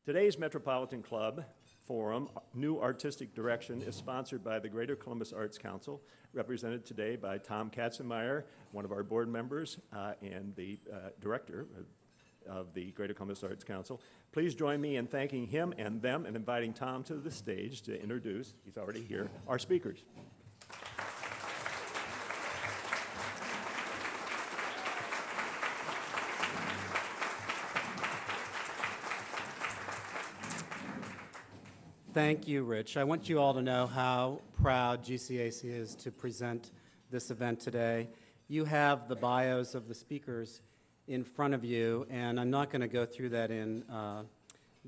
Today's Metropolitan Club Forum, New Artistic Direction, is sponsored by the Greater Columbus Arts Council, represented today by Tom Katzenmeier, one of our board members and the director of the Greater Columbus Arts Council. Please join me in thanking him and them and inviting Tom to the stage to introduce, he's already here, our speakers. Thank you, Rich. I want you all to know how proud GCAC is to present this event today. You have the bios of the speakers in front of you, and I'm not going to go through that in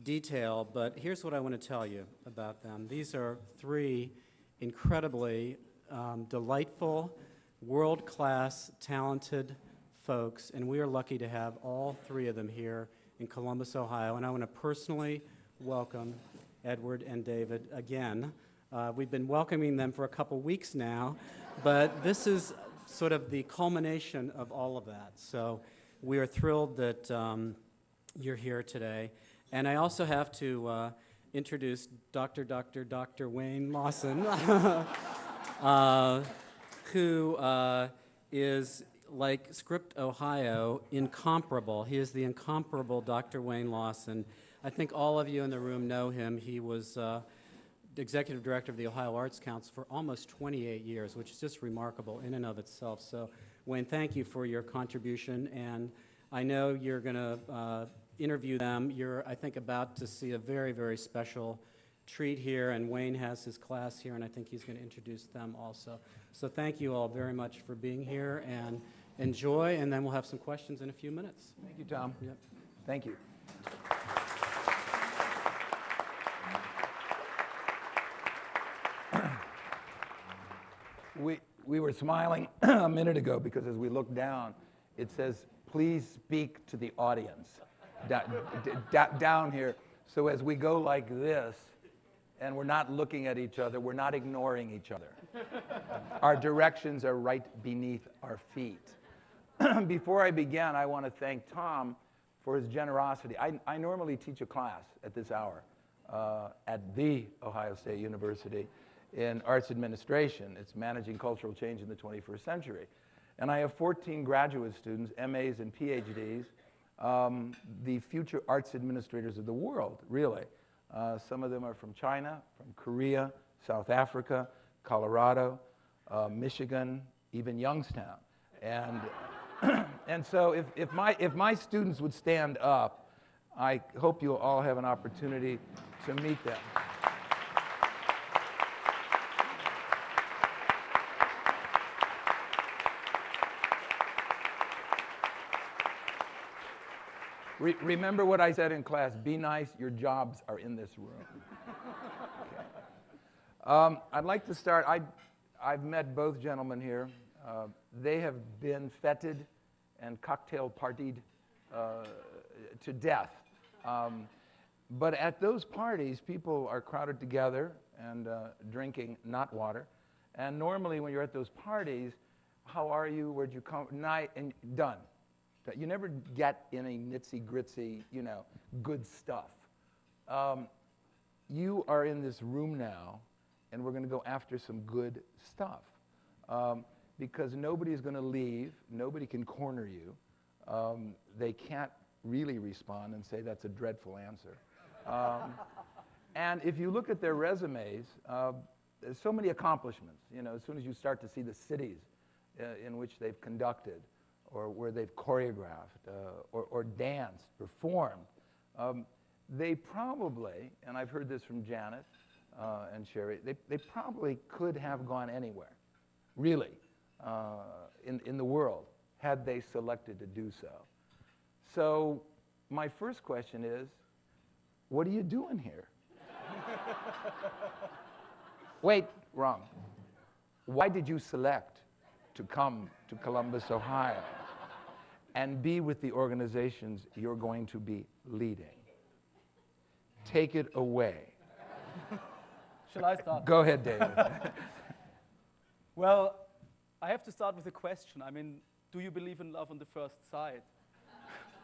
detail, but here's what I want to tell you about them. These are three incredibly delightful, world-class, talented folks, and we are lucky to have all three of them here in Columbus, Ohio, and I want to personally welcome Edward and David again. We've been welcoming them for a couple weeks now, but this is sort of the culmination of all of that. So we are thrilled that you're here today. And I also have to introduce Dr. Wayne Lawson, who is, like Script Ohio, incomparable. He is the incomparable Dr. Wayne Lawson. I think all of you in the room know him. He was the executive director of the Ohio Arts Council for almost 28 years, which is just remarkable in and of itself. So, Wayne, thank you for your contribution, and I know you're going to interview them. You're, I think, about to see a very, very special treat here, and Wayne has his class here, and I think he's going to introduce them also. So thank you all very much for being here, and enjoy, and then we'll have some questions in a few minutes. Thank you, Tom. Yep. Thank you. We were smiling a minute ago because as we look down, it says, please speak to the audience down here. So as we go like this, and we're not looking at each other, we're not ignoring each other. Our directions are right beneath our feet. Before I begin, I want to thank Tom for his generosity. I normally teach a class at this hour at the Ohio State University in arts administration. It's managing cultural change in the 21st century. And I have 14 graduate students, MAs and PhDs, the future arts administrators of the world, really. Some of them are from China, from Korea, South Africa, Colorado, Michigan, even Youngstown. And, and so if my students would stand up, I hope you'll all have an opportunity to meet them. Remember what I said in class, be nice, your jobs are in this room. Okay. I'd like to start, I've met both gentlemen here. They have been feted and cocktail partied to death. But at those parties, people are crowded together and drinking not water. And normally when you're at those parties, how are you, where'd you come, night, and done. You never get any nitsy-gritty, good stuff. You are in this room now, and we're going to go after some good stuff. Because nobody's going to leave. Nobody can corner you. They can't really respond and say that's a dreadful answer. And if you look at their resumes, there's so many accomplishments. As soon as you start to see the cities in which they've conducted, or where they've choreographed, or danced, performed, they probably, and I've heard this from Janet and Cheri, they probably could have gone anywhere, really, in the world, had they selected to do so. So my first question is, what are you doing here? Wait, wrong. Why did you select to come to Columbus, Ohio, and be with the organizations you're going to be leading? Take it away. Shall I start? Go ahead, David. Well, I have to start with a question. I mean, do you believe in love on the first sight?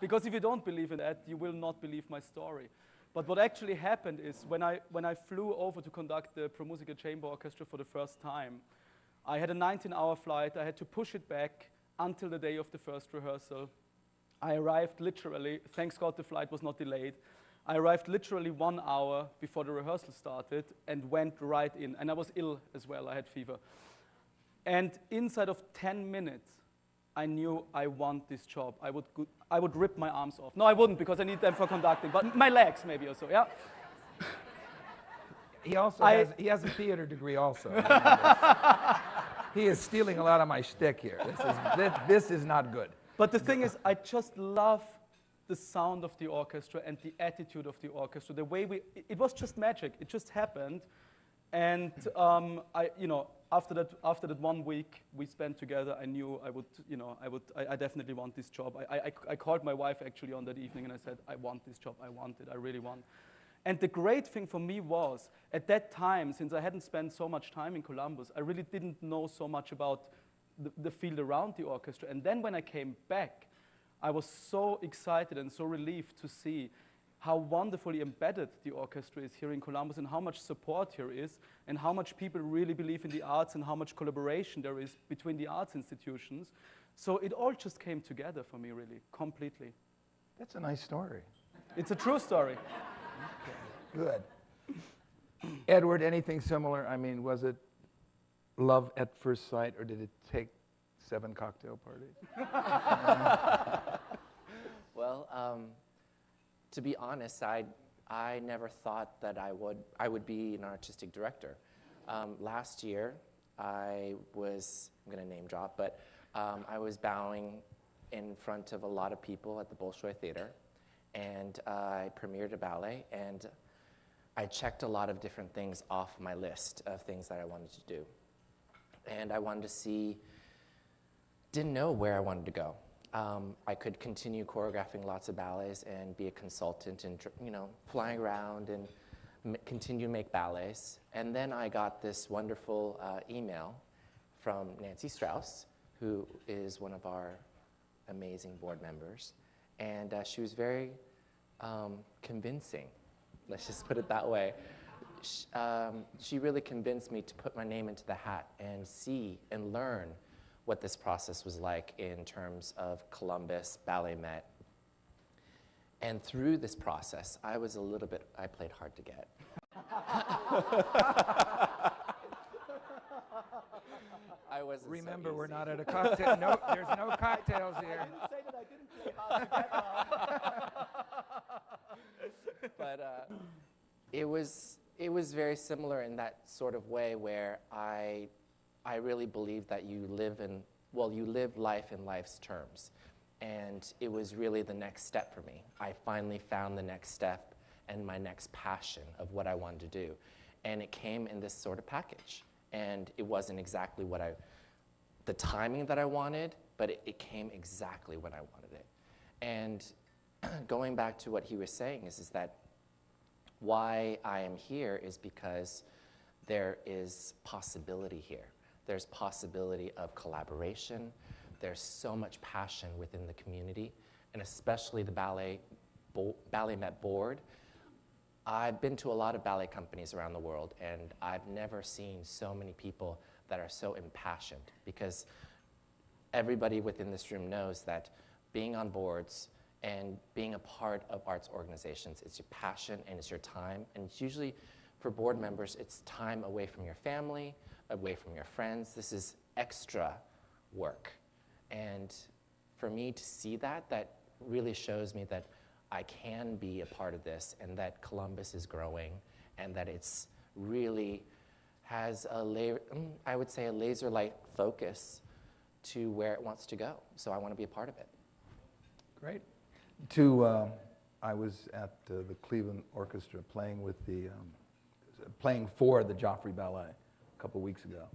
Because if you don't believe in that, you will not believe my story. But what actually happened is when I flew over to conduct the ProMusica Chamber Orchestra for the first time, I had a 19-hour flight. I had to push it back until the day of the first rehearsal. I arrived literally, thanks God the flight was not delayed, I arrived literally 1 hour before the rehearsal started and went right in. And I was ill as well, I had fever. And inside of 10 minutes, I knew I want this job. I would rip my arms off. No, I wouldn't, because I need them for conducting, but my legs maybe or so, yeah? He also he has a theater degree also. He is stealing a lot of my shtick here. This is not good. But the thing is, I just love the sound of the orchestra and the attitude of the orchestra. The way it was just magic. It just happened. And after that 1 week we spent together, I knew I definitely want this job. I called my wife actually on that evening and I said, I want this job, I want it, I really want. And the great thing for me was, at that time, since I hadn't spent so much time in Columbus, I really didn't know so much about the field around the orchestra. And then when I came back, I was so excited and so relieved to see how wonderfully embedded the orchestra is here in Columbus and how much support here is and how much people really believe in the arts and how much collaboration there is between the arts institutions. So it all just came together for me, really, completely. That's a nice story. It's a true story. Good. Edward, anything similar? I mean, was it love at first sight, or did it take 7 cocktail parties? Well, to be honest, I never thought that I would be an artistic director. Last year, I'm going to name drop, but I was bowing in front of a lot of people at the Bolshoi Theater, and I premiered a ballet, and I checked a lot of different things off my list of things that I wanted to do. And I wanted to see, didn't know where I wanted to go. I could continue choreographing lots of ballets and be a consultant and, flying around and continue to make ballets. And then I got this wonderful email from Nancy Strauss, who is one of our amazing board members. And she was very convincing, let's just put it that way. She really convinced me to put my name into the hat and see and learn what this process was like in terms of Columbus, BalletMet. And through this process, I played hard to get. Remember, we're not at a cocktail. No, there's no cocktails here. I didn't say that I didn't play hard to get. But it was very similar in that sort of way where I really believe that you live life in life's terms. And it was really the next step for me. I finally found the next step and my next passion of what I wanted to do. And it came in this sort of package. And it wasn't exactly the timing that I wanted, but it came exactly when I wanted it. And going back to what he was saying is that why I am here is because there is possibility here. There's possibility of collaboration. There's so much passion within the community, and especially the BalletMet board. I've been to a lot of ballet companies around the world, and I've never seen so many people that are so impassioned, because everybody within this room knows that being on boards and being a part of arts organizations, it's your passion and it's your time, and it's usually, for board members, it's time away from your family, away from your friends. This is extra work. And for me to see that really shows me that I can be a part of this, and that Columbus is growing, and that it's really has I would say a laser-like focus to where it wants to go. So I want to be a part of it. Great. I was at the Cleveland Orchestra playing for the Joffrey Ballet a couple weeks ago.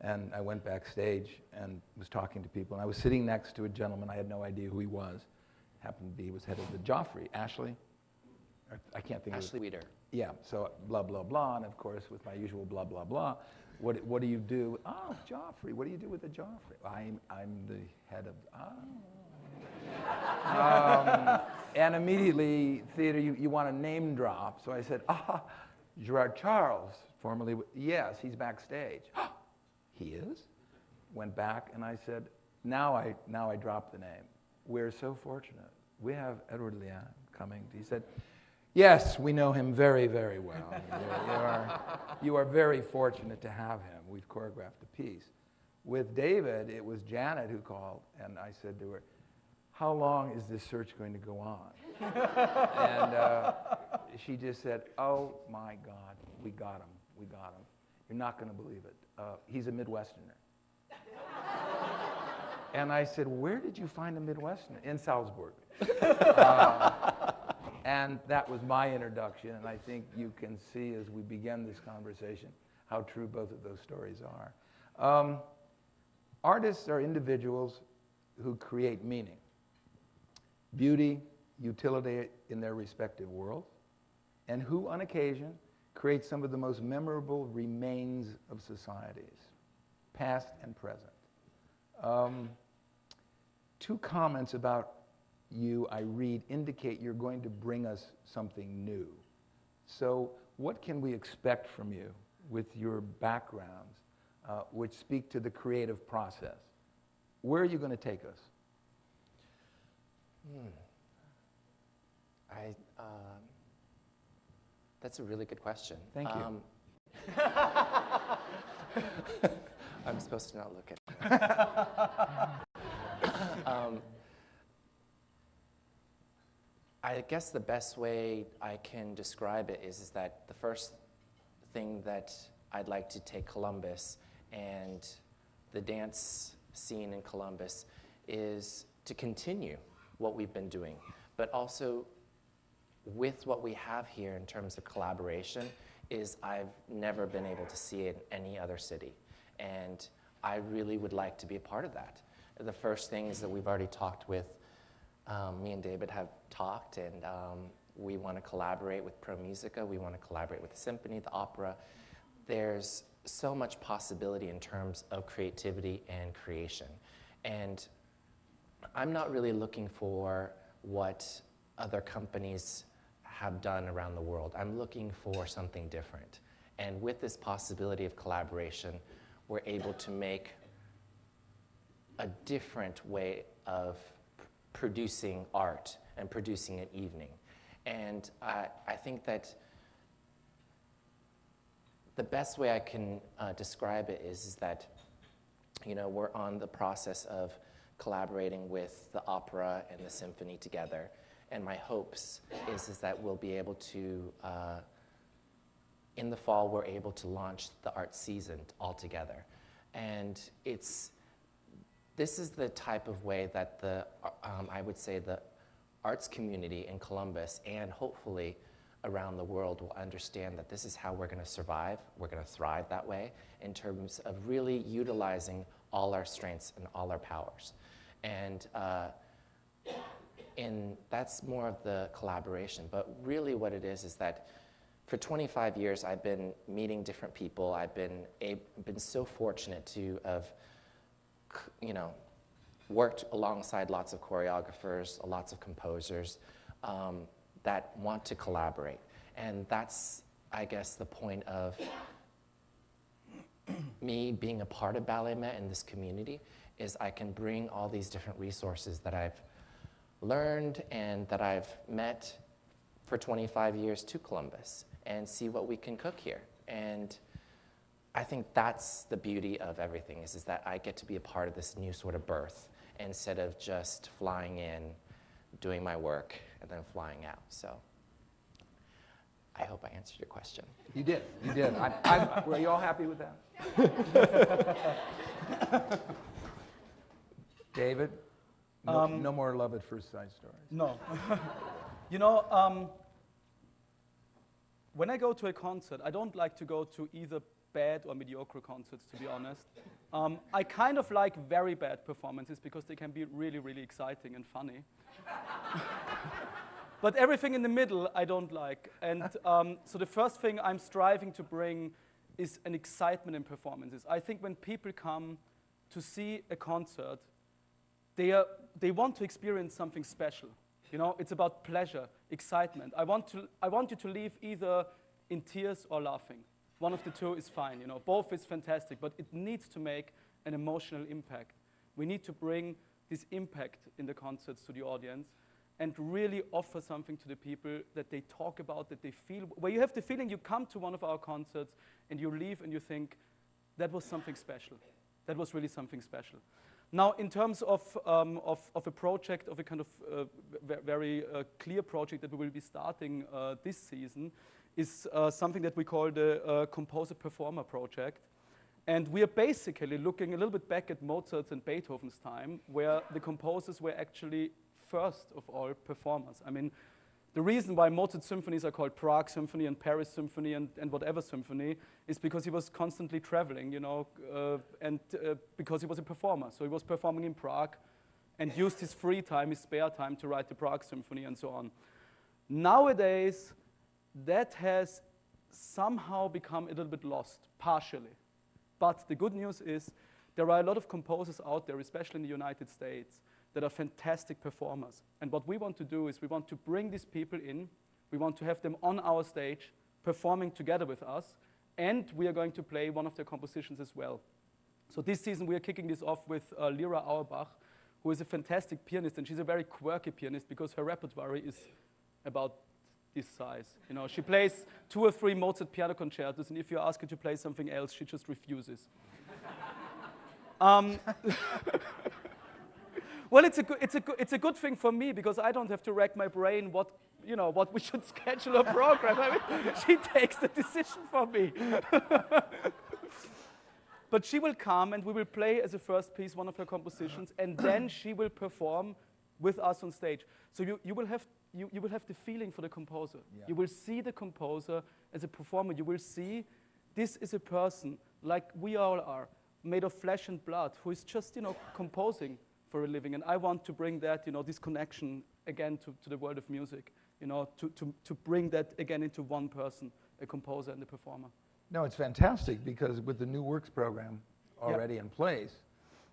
And I went backstage and was talking to people. And I was sitting next to a gentleman. I had no idea who he was. Happened to be, he was head of the Joffrey. Ashley? I can't think of it. Ashley Weeder. Yeah, so blah, blah, blah. And of course, with my usual blah, blah, blah. What do you do? Oh, Joffrey. What do you do with the Joffrey? I'm the head of, And immediately, theater, you want to name drop. So I said, Gerard Charles, formerly, yes, he's backstage. He is? Went back, and I said, now I dropped the name. We're so fortunate. We have Edwaard Liang coming. He said, yes, we know him very, very well. You are very fortunate to have him. We've choreographed a piece. With David, it was Janet who called, and I said to her, how long is this search going to go on? And she just said, oh my God, we got him, we got him. You're not going to believe it. He's a Midwesterner. And I said, where did you find a Midwesterner? In Salzburg. And that was my introduction, and I think you can see as we begin this conversation how true both of those stories are. Artists are individuals who create meaning, beauty, utility in their respective worlds, and who, on occasion, create some of the most memorable remains of societies, past and present. Two comments about you, I read, indicate you're going to bring us something new. So what can we expect from you with your backgrounds, which speak to the creative process? Where are you going to take us? That's a really good question. Thank you. I'm supposed to not look at it. I guess the best way I can describe it is that the first thing that I'd like to take Columbus and the dance scene in Columbus is to continue what we've been doing, but also with what we have here in terms of collaboration is I've never been able to see it in any other city. And I really would like to be a part of that. The first things that we've already talked with, me and David have talked, and we want to collaborate with ProMusica, we want to collaborate with the symphony, the opera. There's so much possibility in terms of creativity and creation. And I'm not really looking for what other companies have done around the world. I'm looking for something different. And with this possibility of collaboration, we're able to make a different way of producing art and producing an evening. And I think that the best way I can describe it is that, you know, we're on the process of collaborating with the opera and the symphony together. And my hopes is that we'll be able to, in the fall, we're able to launch the art season all together. And this is the type of way that I would say the arts community in Columbus and hopefully around the world will understand that this is how we're going to survive, we're going to thrive that way in terms of really utilizing all our strengths and all our powers. And that's more of the collaboration, but really what it is that for 25 years I've been meeting different people. I've been so fortunate to have, you know, worked alongside lots of choreographers, lots of composers that want to collaborate. And that's, I guess, the point of me being a part of BalletMet in this community is I can bring all these different resources that I've learned and that I've met for 25 years to Columbus and see what we can cook here. And I think that's the beauty of everything is that I get to be a part of this new sort of birth instead of just flying in, doing my work, and then flying out. So I hope I answered your question. You did, you did. Were you all happy with that? David, no more love at first sight stories. No. You know, when I go to a concert, I don't like to go to either bad or mediocre concerts, to be honest. I kind of like very bad performances because they can be really, really exciting and funny. But everything in the middle, I don't like. And so the first thing I'm striving to bring is an excitement in performances. I think when people come to see a concert, they want to experience something special. You know, it's about pleasure, excitement. I want you to leave either in tears or laughing. One of the two is fine, you know. Both is fantastic, but it needs to make an emotional impact. We need to bring this impact in the concerts to the audience and really offer something to the people that they talk about, that they feel, where you have the feeling you come to one of our concerts and you leave and you think, that was something special. That was really something special. Now, in terms of a project, of a kind of very clear project that we will be starting this season, is something that we call the Composer-Performer Project. And we are basically looking a little bit back at Mozart's and Beethoven's time, where the composers were actually first of all performers. I mean, the reason why Mozart's symphonies are called Prague Symphony and Paris Symphony and whatever symphony is because he was constantly traveling, you know, and because he was a performer. So he was performing in Prague and used his free time, his spare time, to write the Prague Symphony and so on. Nowadays, that has somehow become a little bit lost, partially. But the good news is there are a lot of composers out there, especially in the United States, that are fantastic performers. And what we want to do is we want to bring these people in, we want to have them on our stage performing together with us, and we are going to play one of their compositions as well. So this season we are kicking this off with Lyra Auerbach, who is a fantastic pianist, and she's a very quirky pianist because her repertoire is about this size. You know, she plays 2 or 3 Mozart piano concertos, and if you ask her to play something else, she just refuses. Well, it's a good thing for me because I don't have to rack my brain what we should schedule a program. I mean, she takes the decision for me. But she will come and we will play as a first piece one of her compositions, and then she will perform with us on stage. So you will have the feeling for the composer. Yeah. You will see the composer as a performer. You will see this is a person like we all are, made of flesh and blood, who is just composing for a living. And I want to bring that, this connection again to the world of music, to bring that again into one person, a composer and a performer. No, it's fantastic because with the new works program already in place,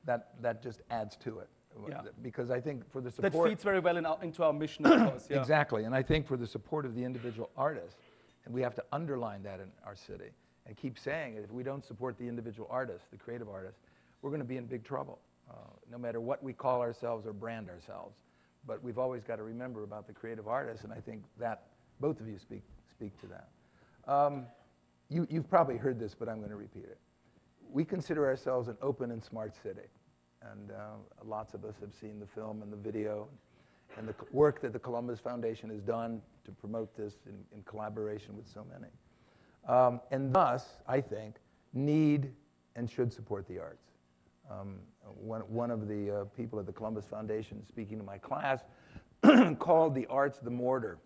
that just adds to it. Yeah. Because I think for the support... That feeds very well into our mission, of course. Yeah. Exactly, and I think for the support of the individual artist, and we have to underline that in our city, and keep saying it, if we don't support the individual artist, the creative artist, we're going to be in big trouble. No matter what we call ourselves or brand ourselves. But we've always got to remember about the creative artist, and I think that both of you speak to that. You've probably heard this, but I'm going to repeat it. We consider ourselves an open and smart city, and lots of us have seen the film and the video and the work that the Columbus Foundation has done to promote this in collaboration with so many. And thus, I think, need and should support the arts. One of the people at the Columbus Foundation speaking to my class called the arts the mortar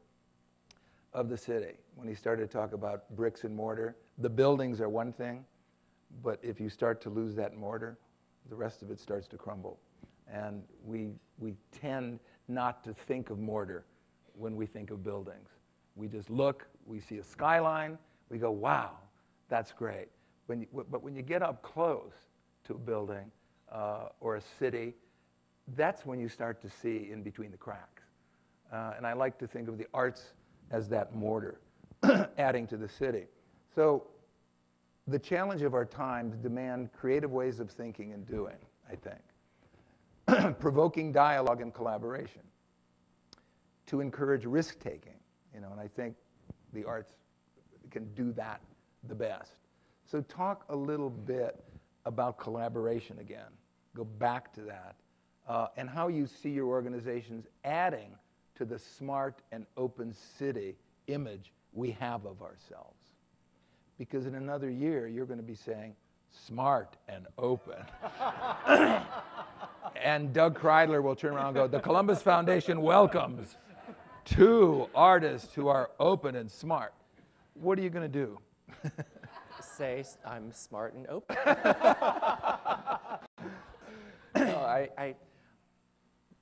of the city. When he started to talk about bricks and mortar, the buildings are one thing, but if you start to lose that mortar, the rest of it starts to crumble. And we tend not to think of mortar when we think of buildings. We just look, we see a skyline, we go, wow, that's great. But when you get up close to a building or a city, that's when you start to see in between the cracks. And I like to think of the arts as that mortar, adding to the city. So the challenge of our times demand creative ways of thinking and doing, I think. Provoking dialogue and collaboration. To encourage risk-taking, and I think the arts can do that the best. So talk a little bit about collaboration again. Go back to that. And how you see your organizations adding to the smart and open city image we have of ourselves. Because in another year, you're going to be saying, smart and open. And Doug Kreidler will turn around and go, the Columbus Foundation welcomes 2 artists who are open and smart. What are you going to do? Say I'm smart and open. No,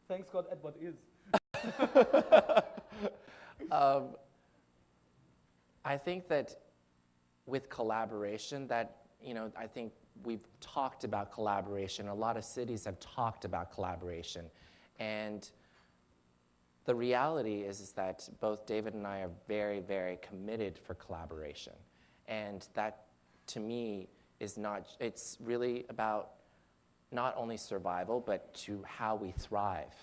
Thanks God Edward is. I think that with collaboration, that I think we've talked about collaboration. A lot of cities have talked about collaboration, and the reality is that both David and I are very, very committed for collaboration. And that, to me, is not, it's really about not only survival, but to how we thrive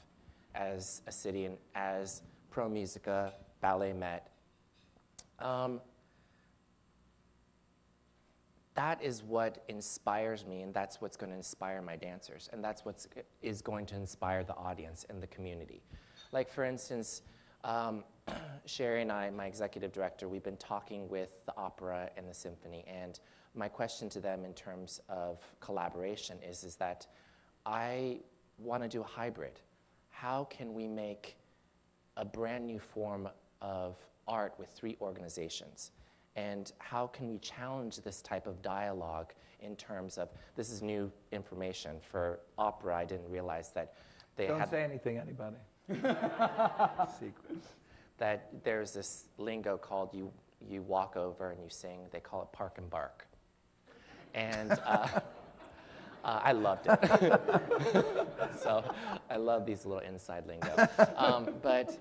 as a city and as ProMusica, BalletMet. That is what inspires me, and that's what's going to inspire my dancers, and that's what is going to inspire the audience and the community. Like, for instance, Cheri and I, my executive director, we've been talking with the opera and the symphony, and my question to them in terms of collaboration is that I want to do a hybrid. How can we make a brand new form of art with 3 organizations? And how can we challenge this type of dialogue in terms of, this is new information for opera, I didn't realize that they had— Don't say anything, anybody. Secret. That there's this lingo called you walk over and you sing, they call it park and bark. And I loved it. So I love these little inside lingo. But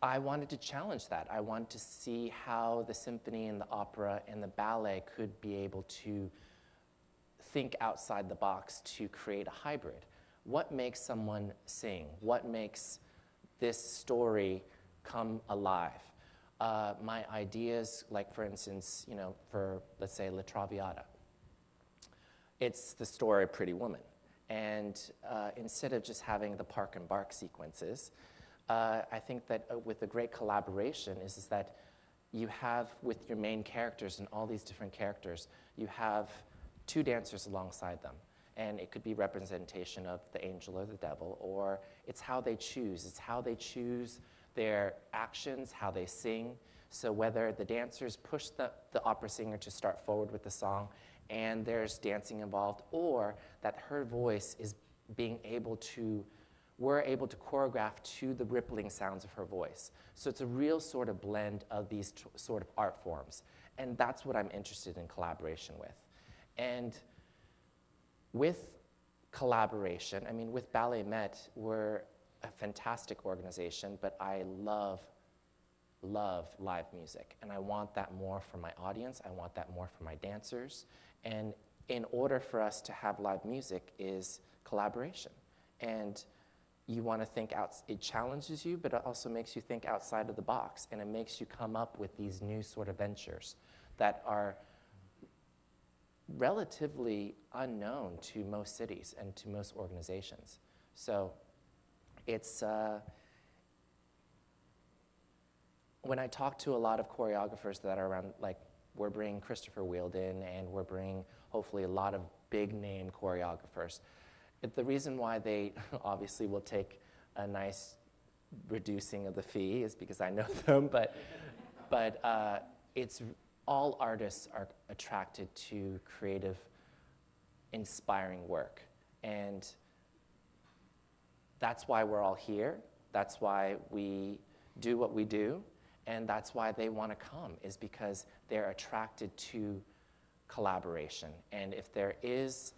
I wanted to challenge that. I wanted to see how the symphony and the opera and the ballet could be able to think outside the box to create a hybrid. What makes someone sing? What makes this story come alive? My ideas, like for instance, you know, for let's say La Traviata, it's the story of Pretty Woman. And instead of just having the park and bark sequences, I think that with a great collaboration is that you have, with your main characters and all these different characters, you have 2 dancers alongside them. And it could be representation of the angel or the devil, or it's how they choose. It's how they choose their actions, how they sing. So whether the dancers push the opera singer to start forward with the song and there's dancing involved, or that her voice is being able to, we're able to choreograph to the rippling sounds of her voice. So it's a real sort of blend of these sort of art forms. And that's what I'm interested in collaboration with. And with collaboration, I mean, with BalletMet, we're a fantastic organization, but I love live music. And I want that more for my audience. I want that more for my dancers. And in order for us to have live music is collaboration. And you want to think out, it challenges you, but it also makes you think outside of the box. And it makes you come up with these new sort of ventures that are relatively unknown to most cities and to most organizations. So it's, when I talk to a lot of choreographers that are around, like we're bringing Christopher Wheeldon and we're bringing hopefully a lot of big name choreographers. The reason why they obviously will take a nice reducing of the fee is because I know them, but it's all artists are attracted to creative, inspiring work. And that's why we're all here. That's why we do what we do. And that's why they want to come, is because they're attracted to collaboration. And if there is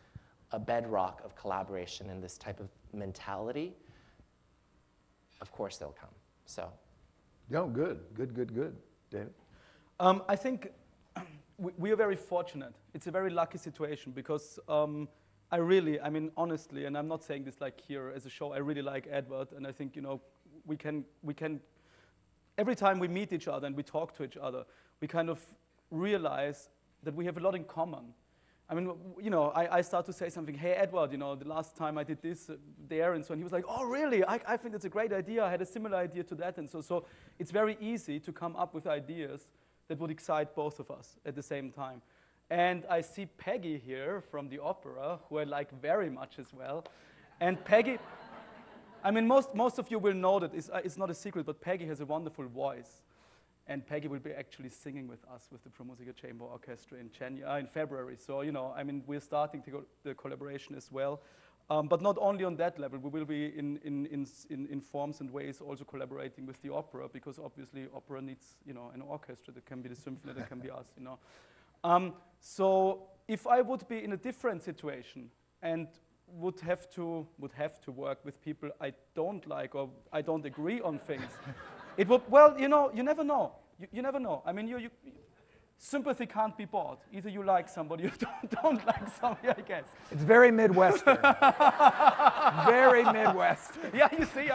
a bedrock of collaboration in this type of mentality, of course they'll come. So. No, good. David? I think we are very fortunate. It's a very lucky situation because I mean, honestly, and I'm not saying this like here as a show, I really like Edward, and I think, you know, we can, every time we meet each other and we talk to each other, we kind of realize that we have a lot in common. I mean, you know, I start to say something, hey, Edward, you know, the last time I did this there and so on. He was like, oh, really? I think it's a great idea. I had a similar idea to that. And so it's very easy to come up with ideas that would excite both of us at the same time. And I see Peggy here from the opera, who I like very much as well. And Peggy, I mean, most of you will know that it's not a secret, but Peggy has a wonderful voice. And Peggy will be actually singing with us with the ProMusica Chamber Orchestra in February. So, you know, I mean, we're starting to go the collaboration as well. But not only on that level, we will be in forms and ways also collaborating with the opera, because obviously opera needs, you know, an orchestra. That can be the symphony, that can be us, you know. So if I would be in a different situation and would have to work with people I don't like or I don't agree on things. It would, well, you know, you never know. You never know. I mean, sympathy can't be bought. Either you like somebody or don't like somebody, I guess. It's very Midwestern. Very Midwestern. Yeah, you see.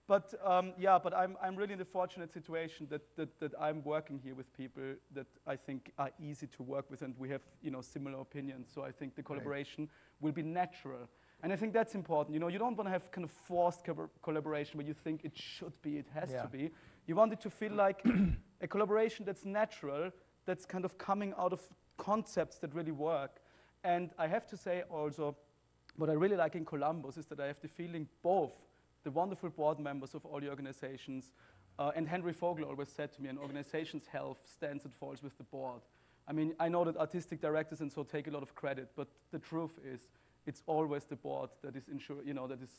But I'm really in the fortunate situation that I'm working here with people that I think are easy to work with, and we have, you know, similar opinions. So I think the collaboration will be natural, and I think that's important. You know, you don't want to have kind of forced collaboration where you think it should be, it has to be. You want it to feel like a collaboration that's natural, that's kind of coming out of concepts that really work. And I have to say also, what I really like in Columbus is that I have the feeling both the wonderful board members of all the organizations, and Henry Vogel always said to me, an organization's health stands and falls with the board. I mean, I know that artistic directors and so take a lot of credit, but the truth is, it's always the board that is that is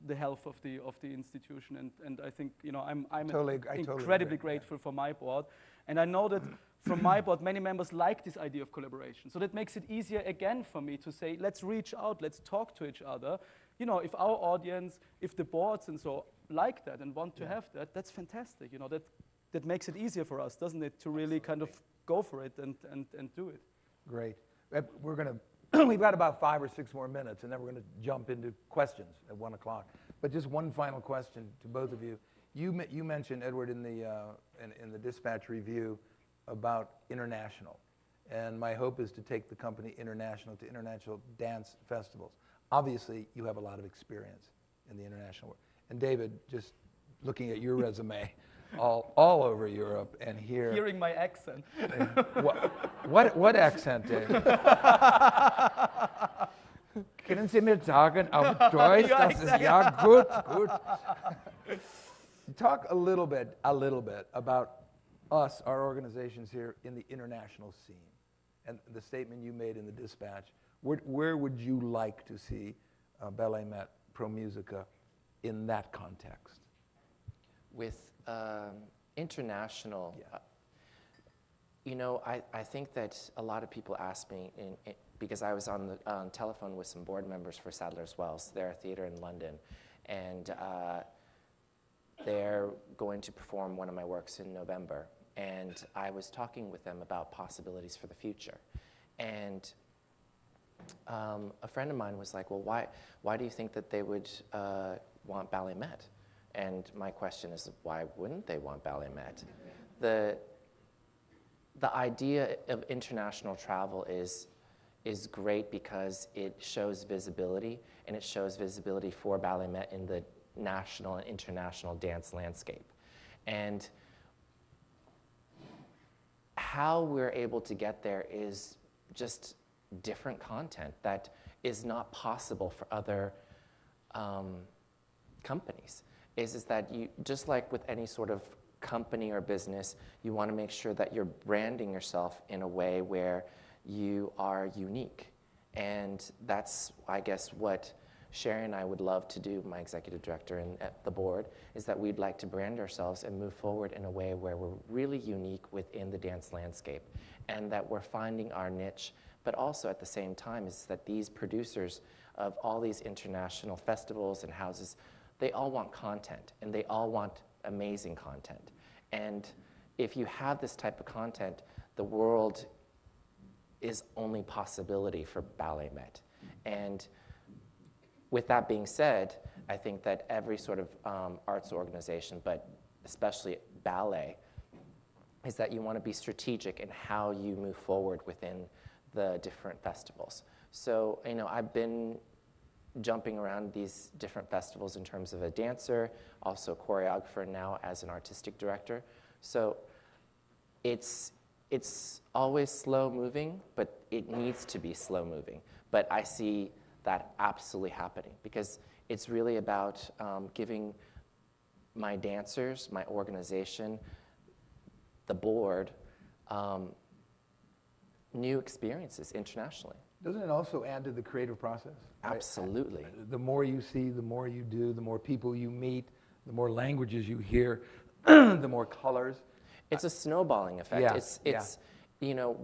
the health of the institution. And I think, you know, I'm incredibly grateful for my board. And I know that from my board, many members like this idea of collaboration. So that makes it easier again for me to say, let's reach out, let's talk to each other. You know, if our audience, if the boards and so like that and want to have that, that's fantastic. You know, that makes it easier for us, doesn't it, to really kind of go for it and do it. Great. We're going to, we've got about 5 or 6 more minutes, and then we're going to jump into questions at 1 o'clock. But just one final question to both of you. You mentioned, Edward, in the dispatch review about international. And my hope is to take the company international to international dance festivals. Obviously, you have a lot of experience in the international world. And David, just looking at your resume, all over Europe and here. Hearing my accent. What accent, David? Können Sie mir sagen auf Deutsch? Yeah, Das ist ja gut. Talk a little bit about us, our organizations here in the international scene, and the statement you made in the dispatch. Where would you like to see BalletMet, ProMusica in that context? With international, you know, I think that a lot of people ask me, because I was on the telephone with some board members for Sadler's Wells. They're a theater in London, and they're going to perform one of my works in November. And I was talking with them about possibilities for the future. And a friend of mine was like, well, why do you think that they would want BalletMet? And my question is, why wouldn't they want BalletMet? The idea of international travel is great because it shows visibility, and it shows visibility for BalletMet in the national and international dance landscape. And how we're able to get there is just different content that is not possible for other companies. Is that you, just like with any sort of company or business, you want to make sure that you're branding yourself in a way where you are unique. And that's, I guess, what Cheri and I would love to do, my executive director and at the board, is that we'd like to brand ourselves and move forward in a way where we're really unique within the dance landscape, and that we're finding our niche. But also at the same time is that these producers of all these international festivals and houses, they all want content, and they all want amazing content. And if you have this type of content, the world is only possibility for BalletMet. And with that being said, I think that every sort of arts organization, but especially ballet, is that you want to be strategic in how you move forward within the different festivals. So, you know, I've been jumping around these different festivals in terms of a dancer, also choreographer, now as an artistic director. So it's always slow moving, but it needs to be slow moving. But I see that absolutely happening, because it's really about giving my dancers, my organization, the board, new experiences internationally. Doesn't it also add to the creative process? Absolutely. The more you see, the more you do, the more people you meet, the more languages you hear, the more colors. It's a snowballing effect. Yeah, It's you know,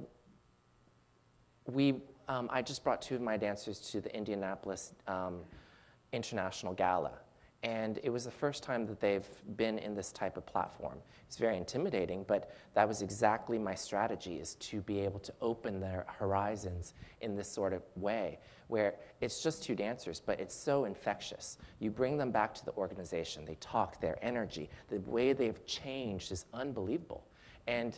I just brought 2 of my dancers to the Indianapolis International Gala. And it was the first time that they've been in this type of platform. It's very intimidating, but that was exactly my strategy, is to be able to open their horizons in this sort of way, where it's just 2 dancers, but it's so infectious. You bring them back to the organization, they talk, their energy, the way they've changed is unbelievable. And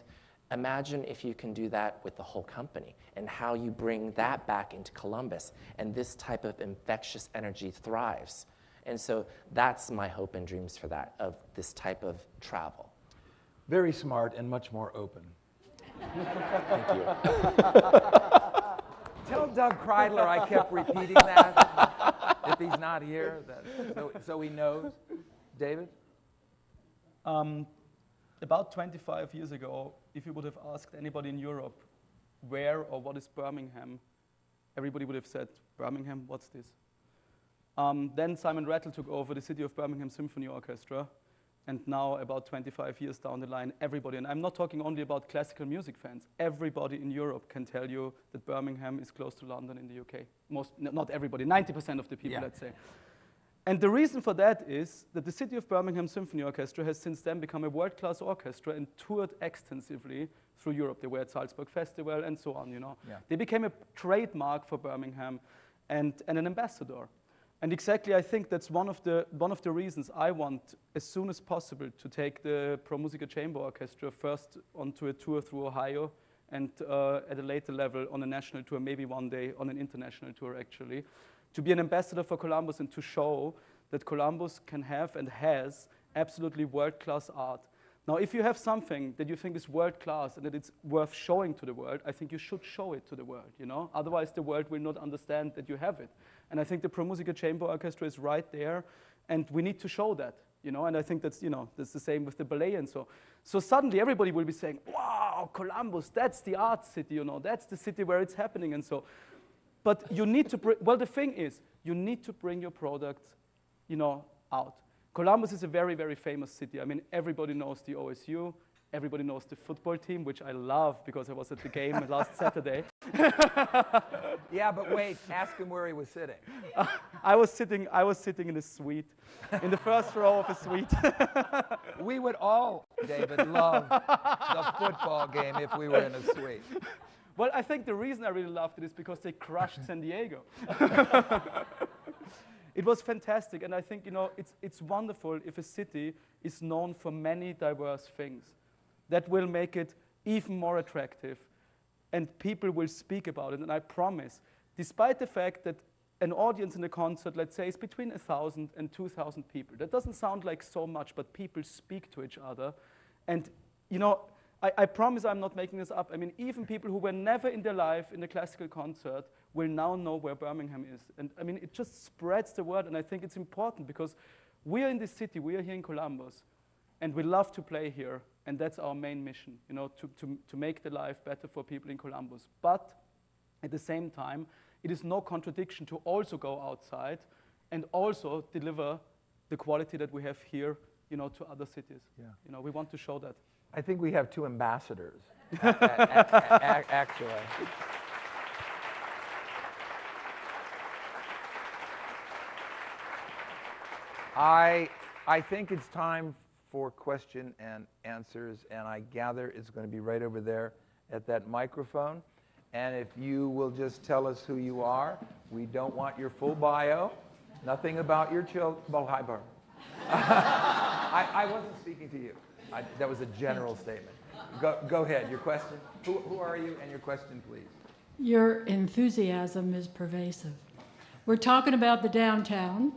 imagine if you can do that with the whole company, and how you bring that back into Columbus, and this type of infectious energy thrives. And so that's my hope and dreams for that, of this type of travel. Very smart and much more open. Thank you. Tell Doug Kreidler I kept repeating that if he's not here, so he knows. David? About 25 years ago, if you would have asked anybody in Europe where or what is Birmingham, everybody would have said, Birmingham, what's this? Then Simon Rattle took over the City of Birmingham Symphony Orchestra, and now about 25 years down the line, everybody, and I'm not talking only about classical music fans, everybody in Europe can tell you that Birmingham is close to London in the UK. Not everybody, 90% of the people, let's say. And the reason for that is that the City of Birmingham Symphony Orchestra has since then become a world-class orchestra and toured extensively through Europe. They were at Salzburg Festival and so on, you know. Yeah. They became a trademark for Birmingham and an ambassador. And exactly, I think that's one of the reasons I want, as soon as possible, to take the ProMusica Chamber Orchestra first onto a tour through Ohio, and at a later level on a national tour, maybe one day on an international tour, actually, to be an ambassador for Columbus and to show that Columbus can have and has absolutely world-class art. Now, if you have something that you think is world-class and that it's worth showing to the world, I think you should show it to the world, you know? Otherwise, the world will not understand that you have it. And I think the ProMusica Chamber Orchestra is right there, and we need to show that, you know? And I think that's, you know, that's the same with the ballet and so. So suddenly everybody will be saying, wow, Columbus, that's the art city, you know? That's the city where it's happening and so. But you need to bring, well, the thing is, you need to bring your product, you know, out. Columbus is a very, very famous city. I mean, everybody knows the OSU. Everybody knows the football team, which I love because I was at the game last Saturday. Yeah, but wait, ask him where he was sitting. I was sitting in a suite, in the first row of a suite. We would all, David, love the football game if we were in a suite. Well, I think the reason I really loved it is because they crushed San Diego. It was fantastic, and I think, you know, it's wonderful if a city is known for many diverse things. That will make it even more attractive, and people will speak about it. And I promise, despite the fact that an audience in a concert, let's say, is between 1,000 and 2,000 people, that doesn't sound like so much, but people speak to each other. And, you know, I promise I'm not making this up. I mean, even people who were never in their life in a classical concert will now know where Birmingham is. And I mean, it just spreads the word, and I think it's important because we are in this city, we are here in Columbus, and we love to play here, and that's our main mission, you know, to make the life better for people in Columbus. But at the same time, it is no contradiction to also go outside and also deliver the quality that we have here, you know, to other cities. Yeah. You know, we want to show that. I think we have 2 ambassadors, actually. I think it's time for question and answers, and I gather it's going to be right over there at that microphone. And if you will just tell us who you are, we don't want your full bio, nothing about your children. Well, hi, Barb. I wasn't speaking to you. That was a general statement. Go ahead, your question. Who are you, and your question, please. Your enthusiasm is pervasive. We're talking about the downtown.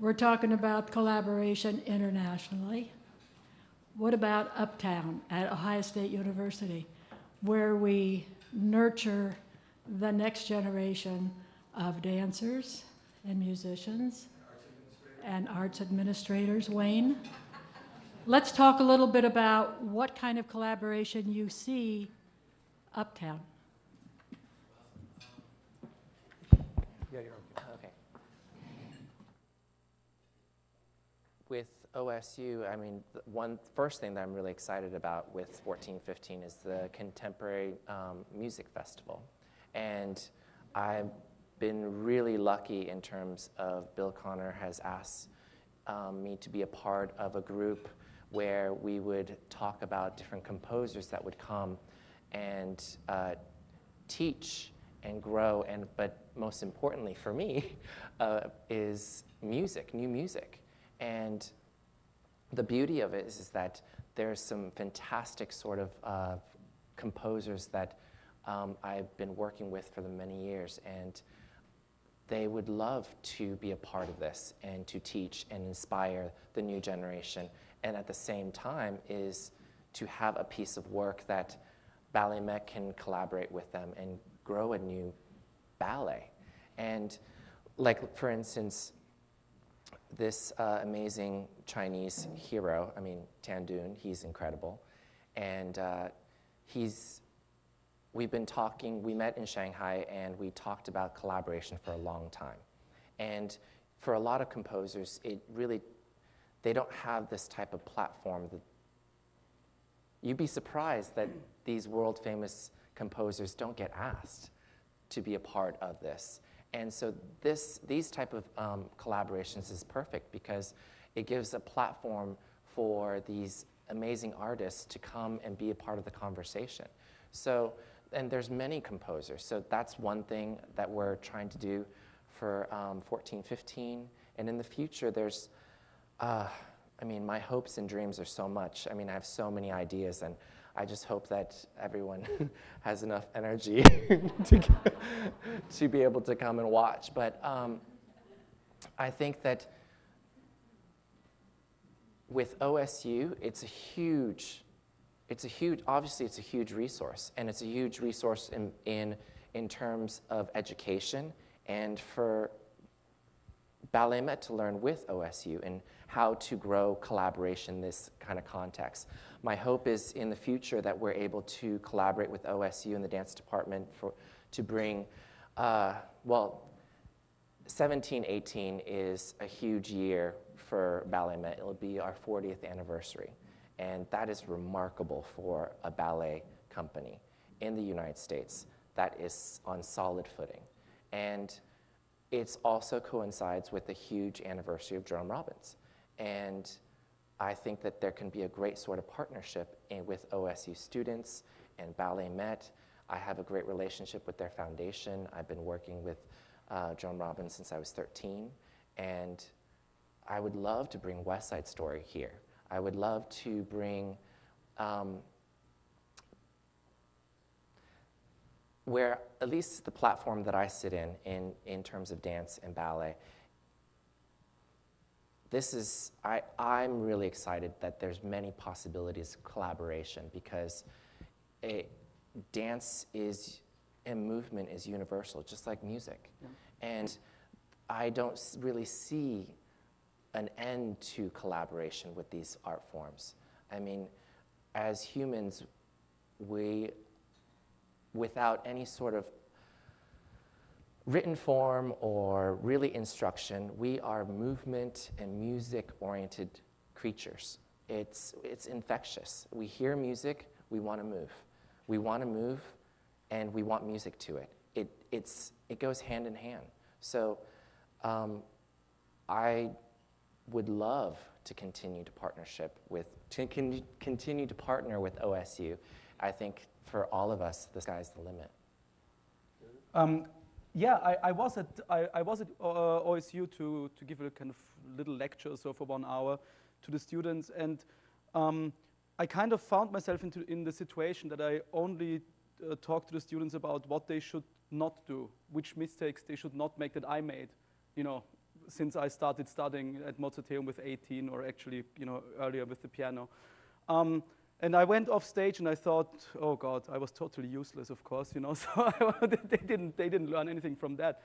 We're talking about collaboration internationally. What about uptown at Ohio State University, where we nurture the next generation of dancers and musicians and arts administrators? Wayne, let's talk a little bit about what kind of collaboration you see uptown. Yeah, you're okay. Okay. With OSU, I mean, one first thing that I'm really excited about with 1415 is the Contemporary Music Festival. And I've been really lucky in terms of Bill Connor has asked me to be a part of a group where we would talk about different composers that would come and teach and grow, but most importantly for me is music, new music. And the beauty of it is that there's some fantastic sort of composers that I've been working with for the many years, and they would love to be a part of this and to teach and inspire the new generation. And at the same time is to have a piece of work that BalletMet can collaborate with them and grow a new ballet. And like, for instance, this amazing Chinese hero, I mean, Tan Dun, he's incredible. And we've been talking, we met in Shanghai and we talked about collaboration for a long time. And for a lot of composers, they don't have this type of platform. You'd be surprised that these world famous composers don't get asked to be a part of this. And so these type of collaborations is perfect because it gives a platform for these amazing artists to come and be a part of the conversation. So, and there's many composers, so that's one thing that we're trying to do for 14-15. And in the future, there's, I mean, my hopes and dreams are so much. I mean, I have so many ideas, and I just hope that everyone has enough energy to be able to come and watch. But I think that with OSU, obviously it's a huge resource, and it's a huge resource in terms of education and for BalletMet to learn with OSU and how to grow collaboration in this kind of context. My hope is in the future that we're able to collaborate with OSU in the dance department to bring, well, 17-18 is a huge year for BalletMet. It'll be our 40th anniversary. And that is remarkable for a ballet company in the United States that is on solid footing. And it also coincides with the huge anniversary of Jerome Robbins. And I think that there can be a great sort of partnership with OSU students and BalletMet. I have a great relationship with their foundation. I've been working with Jerome Robbins since I was 13. And I would love to bring West Side Story here. I would love to bring where at least the platform that I sit in terms of dance and ballet. I'm really excited that there's many possibilities of collaboration because dance and movement is universal, just like music. Yeah. And I don't really see an end to collaboration with these art forms. I mean, as humans, without any sort of written form or really instruction, we are movement and music-oriented creatures. It's infectious. We hear music, we want to move. We want to move, and we want music to it. It goes hand in hand. So I would love to continue to continue to partner with OSU. I think for all of us, the sky's the limit. Yeah, I was at OSU to give a kind of little lecture, so for 1 hour, to the students, and I kind of found myself in the situation that I only talked to the students about what they should not do, which mistakes they should not make that I made, you know, since I started studying at Mozarteum with 18, or actually, you know, earlier with the piano. And I went off stage and I thought, oh God, I was totally useless, of course, you know, so they didn't learn anything from that.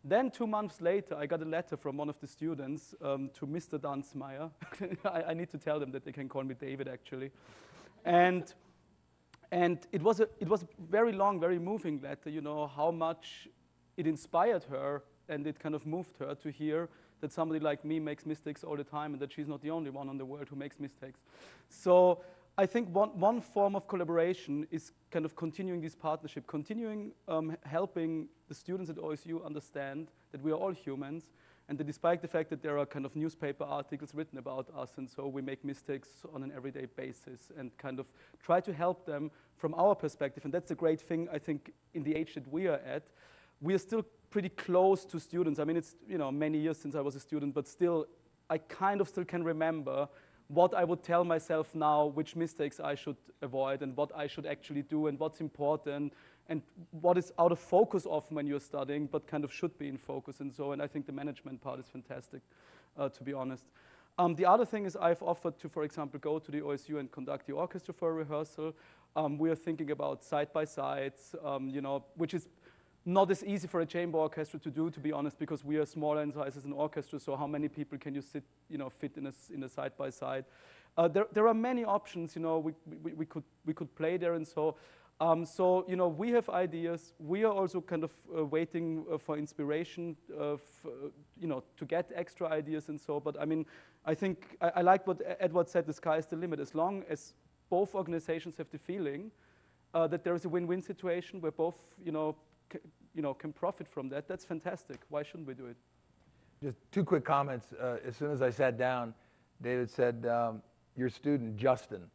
Then 2 months later, I got a letter from one of the students to Mr. Danzmayr. I need to tell them that they can call me David, actually. And it was a very long, very moving letter, you know, how much it inspired her and it kind of moved her to hear that somebody like me makes mistakes all the time and that she's not the only one in the world who makes mistakes. So I think one form of collaboration is kind of continuing this partnership, continuing helping the students at OSU understand that we are all humans, and that despite the fact that there are kind of newspaper articles written about us, and so we make mistakes on an everyday basis, and kind of try to help them from our perspective. And that's a great thing, I think, in the age that we are at. We are still pretty close to students. I mean, it's, you know, many years since I was a student, but still, I kind of still can remember what I would tell myself now, which mistakes I should avoid, and what I should actually do, and what's important, and what is out of focus often when you're studying, but kind of should be in focus. And so, and I think the management part is fantastic, to be honest. The other thing is I've offered to, for example, go to the OSU and conduct the orchestra for a rehearsal. We are thinking about side-by-sides, you know, which is not as easy for a chamber orchestra to do, to be honest, because we are smaller in size as an orchestra, so how many people can you fit in a side-by-side? There are many options, you know, we could play there, and so, so, you know, we have ideas. We are also kind of waiting for inspiration, you know, to get extra ideas and so, but I mean, I think, I like what Edward said, the sky is the limit. As long as both organizations have the feeling that there is a win-win situation where both, you know, can profit from that, that's fantastic. Why shouldn't we do it? Just two quick comments. As soon as I sat down, David said, your student, Justin.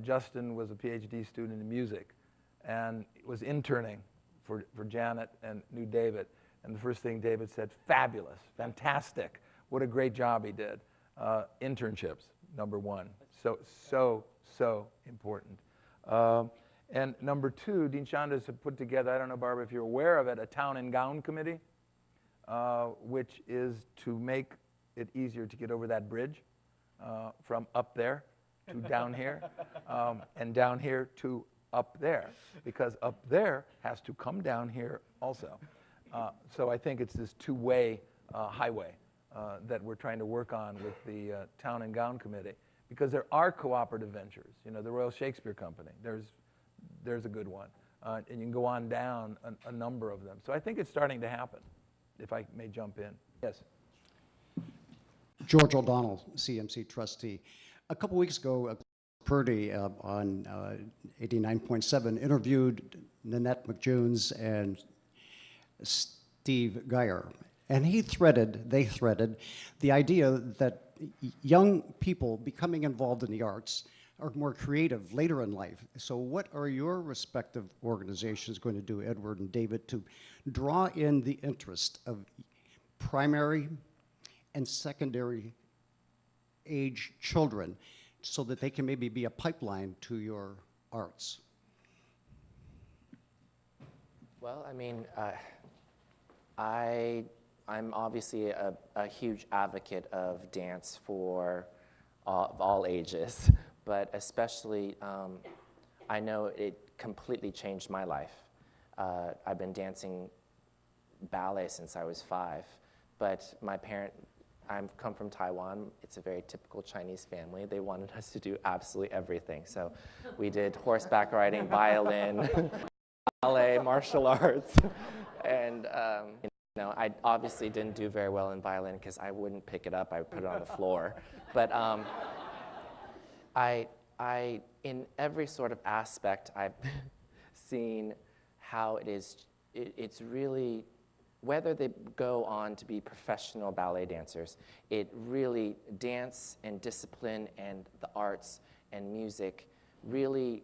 Justin was a PhD student in music and was interning for Janet and knew David. And the first thing David said, fabulous, fantastic. What a great job he did. Internships, number one. So important. And number two, Dean Chandas had put together, I don't know, Barbara, if you're aware of it, a town and gown committee, which is to make it easier to get over that bridge from up there to down here, and down here to up there, because up there has to come down here also. So I think it's this two-way highway that we're trying to work on with the town and gown committee, because there are cooperative ventures. You know, the Royal Shakespeare Company, there's a good one. And you can go on down a number of them. So I think it's starting to happen, if I may jump in. Yes. George O'Donnell, CMC trustee. A couple weeks ago, Purdy on 89.7 interviewed Nanette McJunes and Steve Geyer. And they threaded the idea that young people becoming involved in the arts are more creative later in life. So what are your respective organizations going to do, Edward and David, to draw in the interest of primary and secondary age children so that they can maybe be a pipeline to your arts? Well, I mean, I'm obviously a huge advocate of dance for all ages, but especially, I know it completely changed my life. I've been dancing ballet since I was 5, but I've come from Taiwan. It's a very typical Chinese family. They wanted us to do absolutely everything. So we did horseback riding, violin, ballet, martial arts, and you know, I obviously didn't do very well in violin because I wouldn't pick it up. I would put it on the floor. But I, in every sort of aspect, I've seen how it's really, whether they go on to be professional ballet dancers, it really, dance and discipline and the arts and music really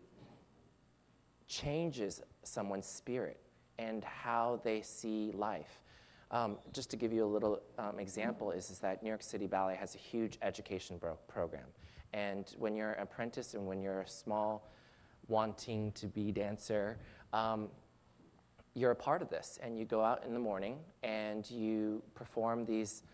changes someone's spirit and how they see life. Just to give you a little example is that New York City Ballet has a huge education program. And when you're an apprentice and when you're a small wanting to be dancer, you're a part of this. And you go out in the morning and you perform these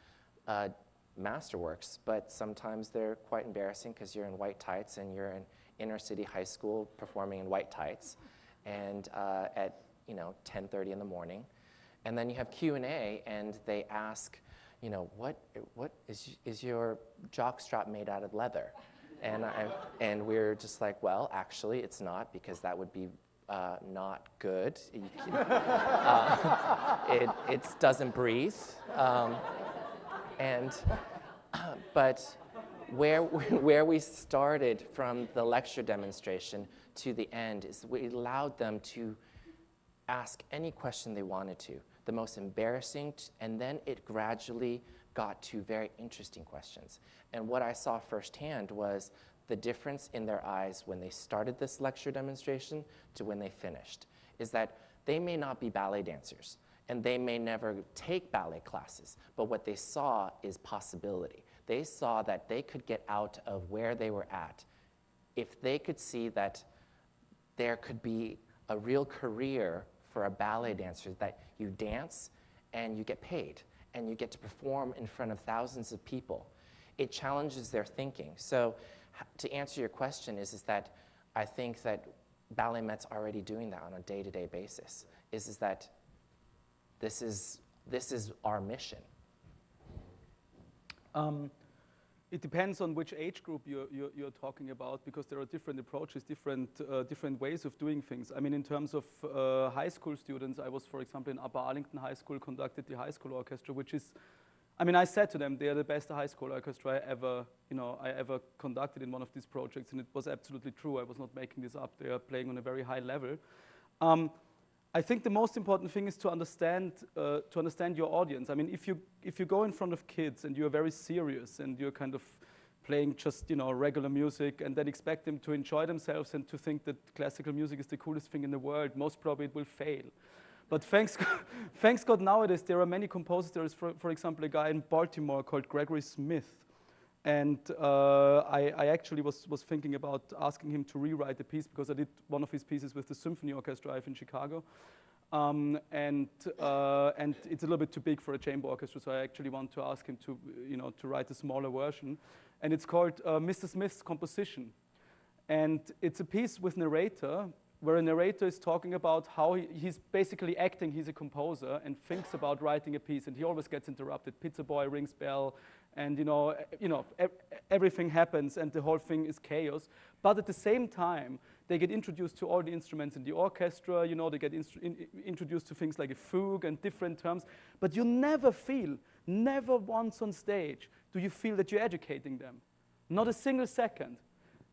masterworks, but sometimes they're quite embarrassing because you're in white tights and you're in inner city high school performing in white tights and at 10:30 in the morning. And then you have Q&A and they ask, what is your jockstrap made out of leather? And we're just like, well, actually it's not, because that would be not good. It doesn't breathe. But where we started from the lecture demonstration to the end is we allowed them to ask any question they wanted to, the most embarrassing, and then it gradually got to very interesting questions. And what I saw firsthand was the difference in their eyes when they started this lecture demonstration to when they finished, is that they may not be ballet dancers, and they may never take ballet classes, but what they saw is possibility. They saw that they could get out of where they were at if they could see that there could be a real career for a ballet dancer, that you dance and you get paid and you get to perform in front of thousands of people. It challenges their thinking. So to answer your question is that I think that BalletMet's already doing that on a day-to-day basis, is that this is our mission. It depends on which age group you're talking about, because there are different approaches, different ways of doing things. I mean, in terms of high school students, I was, for example, in Upper Arlington High School, conducted the high school orchestra, which is, I mean, I said to them, they are the best high school orchestra I ever conducted in one of these projects, and it was absolutely true. I was not making this up. They are playing on a very high level. I think the most important thing is to understand your audience. I mean, if you go in front of kids and you're very serious and you're kind of playing just regular music and then expect them to enjoy themselves and to think that classical music is the coolest thing in the world, most probably it will fail. But thanks God nowadays there are many composers. There is, for example, a guy in Baltimore called Gregory Smith. And I actually was thinking about asking him to rewrite the piece, because I did one of his pieces with the Symphony Orchestra I have in Chicago. And it's a little bit too big for a chamber orchestra, so I actually want to ask him to, to write a smaller version. And it's called Mr. Smith's Composition. And it's a piece with narrator, where a narrator is talking about how he's basically acting he's a composer and thinks about writing a piece, and he always gets interrupted. Pizza boy rings bell, and everything happens, and the whole thing is chaos. But at the same time, they get introduced to all the instruments in the orchestra. They get introduced to things like a fugue and different terms. But you never once on stage do you feel that you're educating them. Not a single second.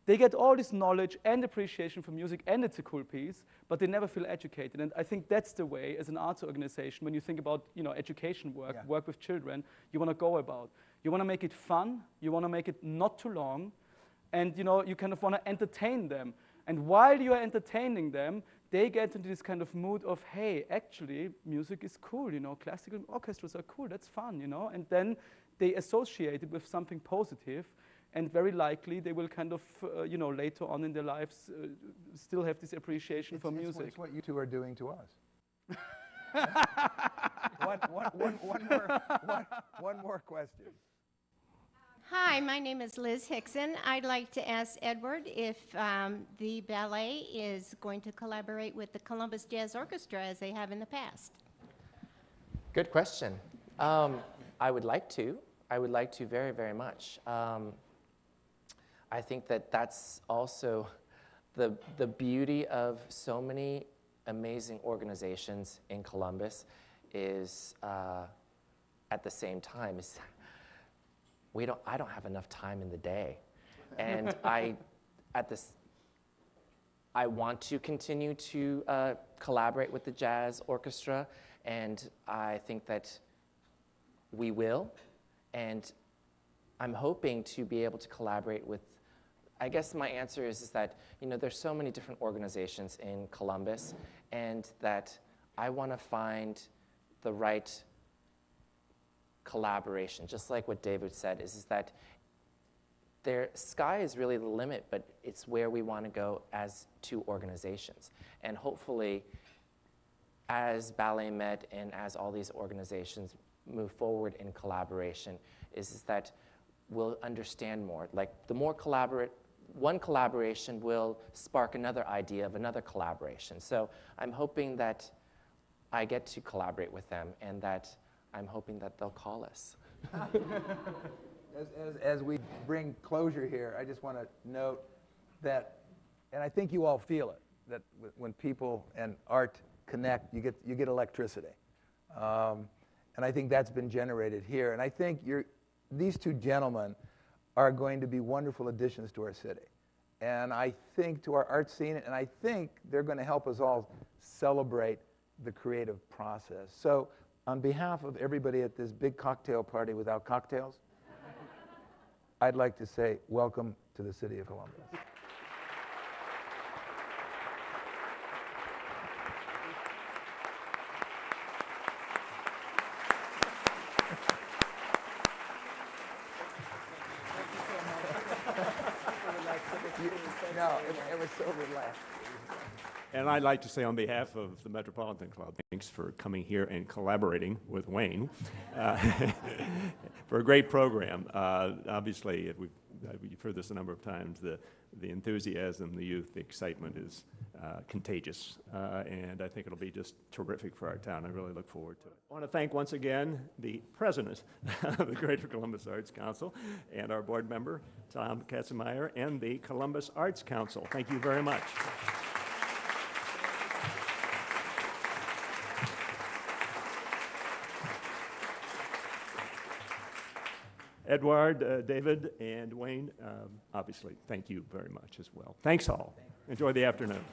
They get all this knowledge and appreciation for music, and it's a cool piece, but they never feel educated. And I think that's the way, as an arts organization, when you think about education work, work with children, you want to go about. You want to make it fun, you want to make it not too long, and you kind of want to entertain them. And while you are entertaining them, they get into this kind of mood of, hey, actually, music is cool, classical orchestras are cool, that's fun, and then they associate it with something positive. And very likely they will kind of, later on in their lives still have this appreciation for music. It's what you two are doing to us. One more question. Hi, my name is Liz Hickson. I'd like to ask Edward if the ballet is going to collaborate with the Columbus Jazz Orchestra as they have in the past. Good question. I would like to. I would like to very, very much. I think that that's also the beauty of so many amazing organizations in Columbus is at the same time is I don't have enough time in the day, and I want to continue to collaborate with the jazz orchestra, and I think that we will, and I'm hoping to be able to collaborate with, I guess my answer is that, there's so many different organizations in Columbus, and that I want to find the right collaboration. Just like what David said, is that sky is really the limit, but it's where we want to go as two organizations. And hopefully, as BalletMet and as all these organizations move forward in collaboration, is that we'll understand more. Like, the more one collaboration will spark another idea of another collaboration. So I'm hoping that I get to collaborate with them, and that I'm hoping that they'll call us. As we bring closure here, I just want to note that, and I think you all feel it, that when people and art connect, you get electricity. And I think that's been generated here. And I think these two gentlemen are going to be wonderful additions to our city. And I think to our art scene, and I think they're going to help us all celebrate the creative process. So on behalf of everybody at this big cocktail party without cocktails, I'd like to say welcome to the city of Columbus. No, it was so relaxed. And I'd like to say on behalf of the Metropolitan Club, thanks for coming here and collaborating with Wayne for a great program. Obviously, you've heard this a number of times, the enthusiasm, the youth, the excitement is contagious, and I think it'll be just terrific for our town. I really look forward to it. I want to thank once again the president of the Greater Columbus Arts Council and our board member, Tom Katzenmeier, and the Columbus Arts Council. Thank you very much. Edward, David, and Wayne, obviously, thank you very much as well. Thanks all. Enjoy the afternoon.